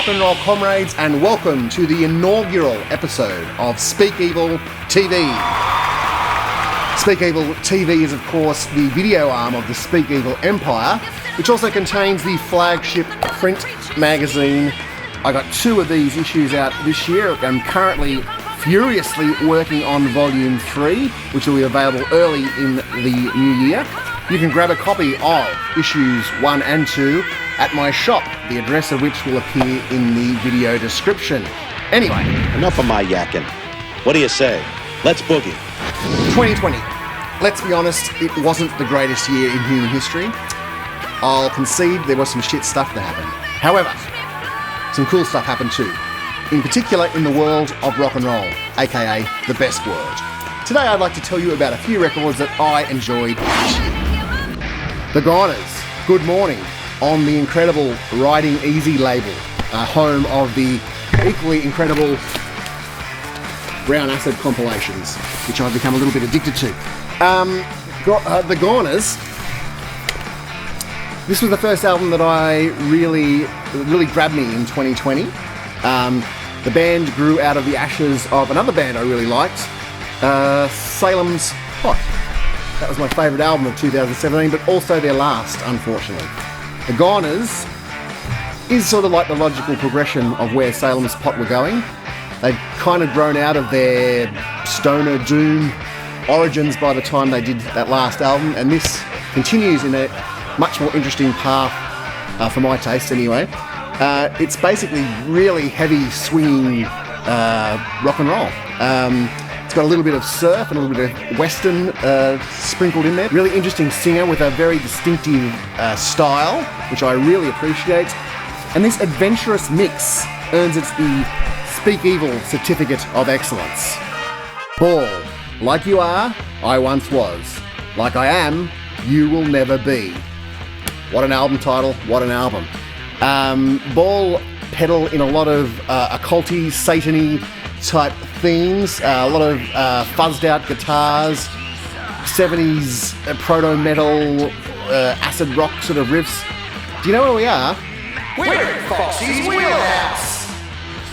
rock and roll comrades, and welcome to the inaugural episode of Speek Evil TV. Speek Evil TV is, of course, the video arm of the Speek Evil empire, which also contains the flagship print magazine. I got 2 of these issues out this year. I'm currently furiously working on Volume 3, which will be available early in the new year. You can grab a copy of issues 1 and 2 at my shop, the address of which will appear in the video description. Anyway. Enough of my yakking. What do you say? Let's boogie. 2020. Let's be honest, it wasn't the greatest year in human history. I'll concede there was some shit stuff that happened. However, some cool stuff happened too. In particular in the world of rock and roll, aka the best world. Today I'd like to tell you about a few records that I enjoyed this year. The Goners, Good Morning, on the incredible Riding Easy label, home of the equally incredible Brown Acid compilations, which I've become a little bit addicted to. The Goners, this was the first album that I really grabbed me in 2020. The band grew out of the ashes of another band I really liked, Salem's Hot. That was my favourite album of 2017, but also their last, unfortunately. The Goners is sort of like the logical progression of where Salem's Pot were going. They'd kind of grown out of their stoner doom origins by the time they did that last album, and this continues in a much more interesting path, for my taste anyway. It's basically really heavy swinging rock and roll. It's got a little bit of surf and a little bit of western sprinkled in there. Really interesting singer with a very distinctive style, which I really appreciate. And this adventurous mix earns it the Speek Evil Certificate of Excellence. Ball. Like you are, I once was. Like I am, you will never be. What an album title, what an album. Ball pedal in a lot of occulty, satany type themes, a lot of fuzzed out guitars, 70s proto-metal, acid rock sort of riffs. Do you know where we are? We're in Foxy's Wheelhouse!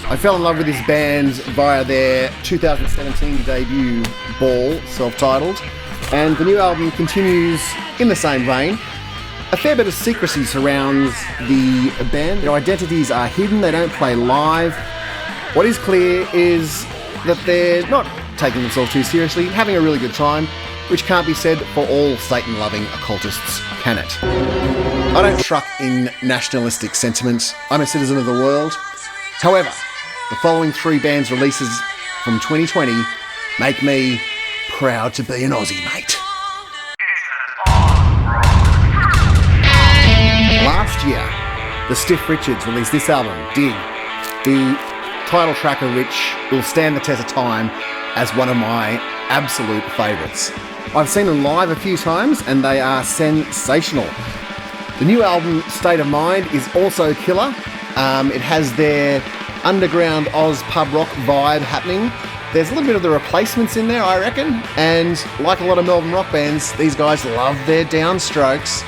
I fell in love with this band via their 2017 debut, Ball, self-titled, and the new album continues in the same vein. A fair bit of secrecy surrounds the band. Their identities are hidden, they don't play live. What is clear is that they're not taking themselves too seriously, having a really good time, which can't be said for all Satan-loving occultists, can it? I don't truck in nationalistic sentiments. I'm a citizen of the world. However, the following 3 bands' releases from 2020 make me proud to be an Aussie, mate. Last year, the Stiff Richards released this album, Dig, the title track of which will stand the test of time as one of my absolute favourites. I've seen them live a few times and they are sensational. The new album, State of Mind, is also killer. It has their underground Oz pub rock vibe happening. There's a little bit of the Replacements in there, I reckon, and like a lot of Melbourne rock bands, these guys love their downstrokes.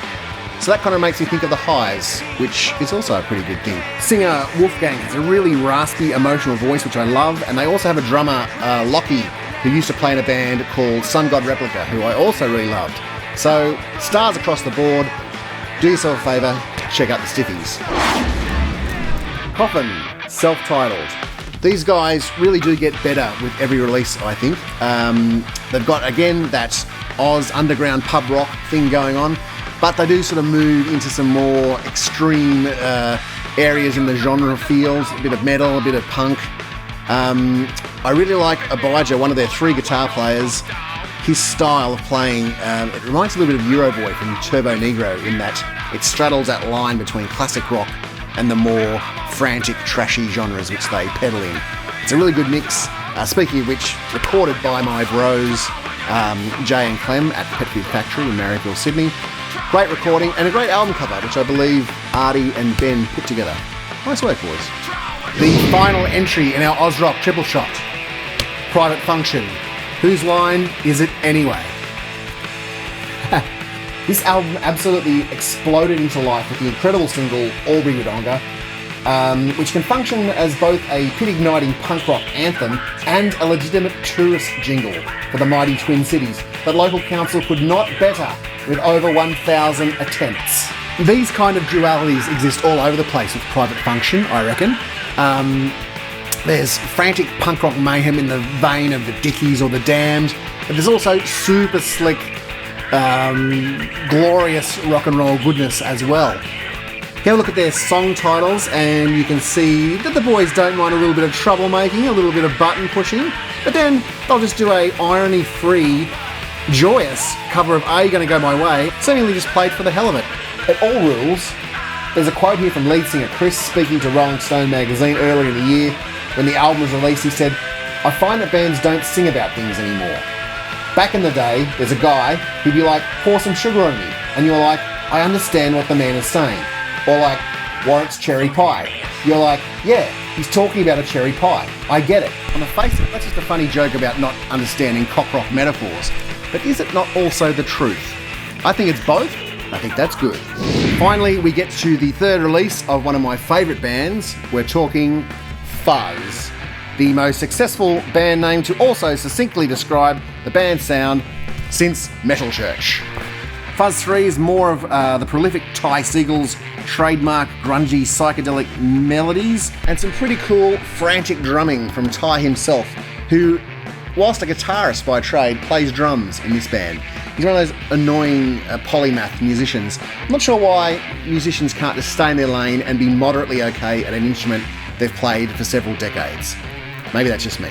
So that kind of makes me think of the Highs, which is also a pretty good thing. Singer Wolfgang has a really raspy, emotional voice, which I love, and they also have a drummer, Lockie, who used to play in a band called Sun God Replica, who I also really loved. So, stars across the board. Do yourself a favour, check out the Stiffies. Coffin, self-titled. These guys really do get better with every release, I think. They've got, again, that Oz underground pub rock thing going on, but they do sort of move into some more extreme areas in the genre fields, a bit of metal, a bit of punk. I really like Abijah, one of their 3 guitar players. His style of playing, it reminds a little bit of Euroboy from Turbo Negro in that it straddles that line between classic rock and the more frantic, trashy genres which they pedal in. It's a really good mix. Speaking of which, recorded by my bros, Jay and Clem at Pet Food Factory in Marrickville, Sydney. Great recording and a great album cover, which I believe Artie and Ben put together. Nice work, boys. The final entry in our Oz Rock triple shot. Private Function. Whose line is it anyway? This album absolutely exploded into life with the incredible single All Bring It Onga. which can function as both a pit-igniting punk rock anthem and a legitimate tourist jingle for the mighty Twin Cities that local council could not better with over 1,000 attempts. These kind of dualities exist all over the place with Private Function, I reckon. There's frantic punk rock mayhem in the vein of the Dickies or the Damned, but there's also super slick, glorious rock and roll goodness as well. Have a look at their song titles and you can see that the boys don't mind a little bit of troublemaking, a little bit of button pushing, but then they'll just do a irony-free, joyous cover of Are You Gonna Go My Way, seemingly just played for the hell of it. At All Rules, there's a quote here from lead singer Chris speaking to Rolling Stone magazine earlier in the year. When the album was released, he said, "I find that bands don't sing about things anymore. Back in the day, there's a guy who'd be like, pour some sugar on me, and you're like, I understand what the man is saying. Or like, Warwick's cherry pie. You're like, yeah, he's talking about a cherry pie. I get it." On the face of it, that's just a funny joke about not understanding cock rock metaphors. But is it not also the truth? I think it's both. I think that's good. Finally, we get to the third release of one of my favourite bands. We're talking Fuzz, the most successful band name to also succinctly describe the band's sound since Metal Church. Fuzz 3 is more of the prolific Ty Seagal's trademark grungy psychedelic melodies and some pretty cool frantic drumming from Ty himself, who, whilst a guitarist by trade, plays drums in this band. He's one of those annoying polymath musicians. I'm not sure why musicians can't just stay in their lane and be moderately okay at an instrument they've played for several decades. Maybe that's just me.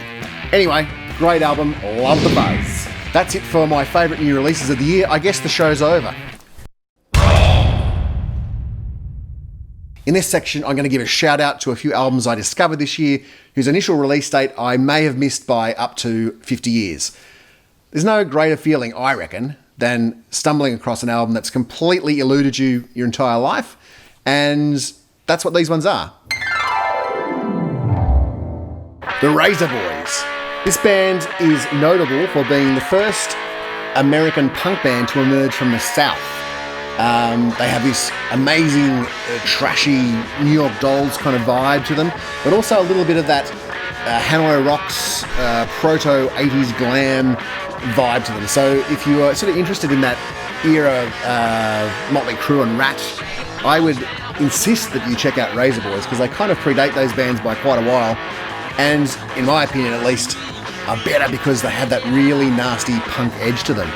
Anyway, great album, love the buzz. That's it for my favourite new releases of the year. I guess the show's over. In this section, I'm going to give a shout out to a few albums I discovered this year whose initial release date I may have missed by up to 50 years. There's no greater feeling, I reckon, than stumbling across an album that's completely eluded you your entire life, and that's what these ones are. The Razor Boys. This band is notable for being the first American punk band to emerge from the South. They have this amazing, trashy New York Dolls kind of vibe to them, but also a little bit of that Hanoi Rocks, proto-80s glam vibe to them. So if you are sort of interested in that era of Motley Crue and Rat, I would insist that you check out Razor Boys because they kind of predate those bands by quite a while, and in my opinion at least, are better because they have that really nasty punk edge to them.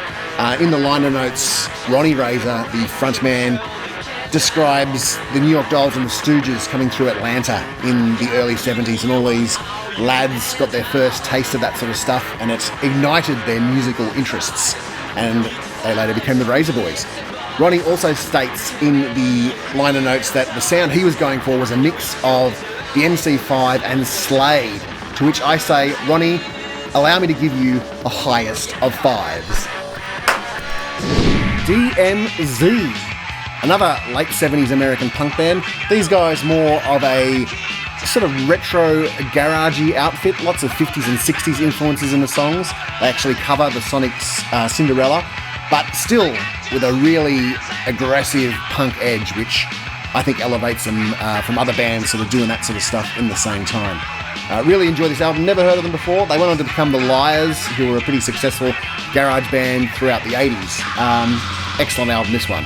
In the liner notes, Ronnie Razor, the frontman, describes the New York Dolls and the Stooges coming through Atlanta in the early 70s, and all these lads got their first taste of that sort of stuff, and it ignited their musical interests, and they later became the Razor Boys. Ronnie also states in the liner notes that the sound he was going for was a mix of the MC5 and Slade, to which I say, Ronnie, allow me to give you a highest of fives. DMZ, another late 70s American punk band. These guys more of a sort of retro garagey outfit, lots of 50s and 60s influences in the songs. They actually cover the Sonics' Cinderella, but still with a really aggressive punk edge, which I think elevates them from other bands sort of doing that sort of stuff in the same time. Really enjoy this album, never heard of them before. They went on to become the Liars, who were a pretty successful garage band throughout the 80s. Excellent album, this one.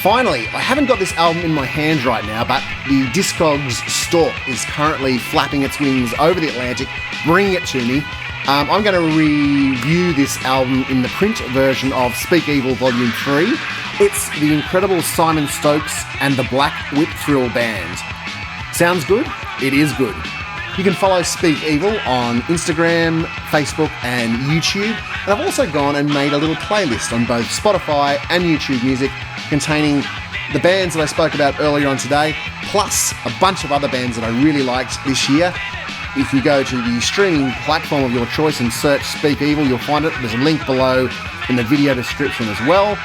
Finally, I haven't got this album in my hands right now, but the Discogs Stork is currently flapping its wings over the Atlantic, bringing it to me. I'm going to review this album in the print version of Speak Evil Volume 3. It's the incredible Simon Stokes and the Black Whip Thrill Band. Sounds good? It is good. You can follow Speak Evil on Instagram, Facebook and YouTube. And I've also gone and made a little playlist on both Spotify and YouTube Music containing the bands that I spoke about earlier on today, plus a bunch of other bands that I really liked this year. If you go to the streaming platform of your choice and search Speak Evil, you'll find it. There's a link below in the video description as well.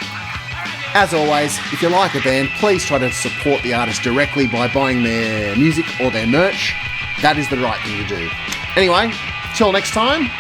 As always, if you like a band, please try to support the artist directly by buying their music or their merch. That is the right thing to do. Anyway, till next time.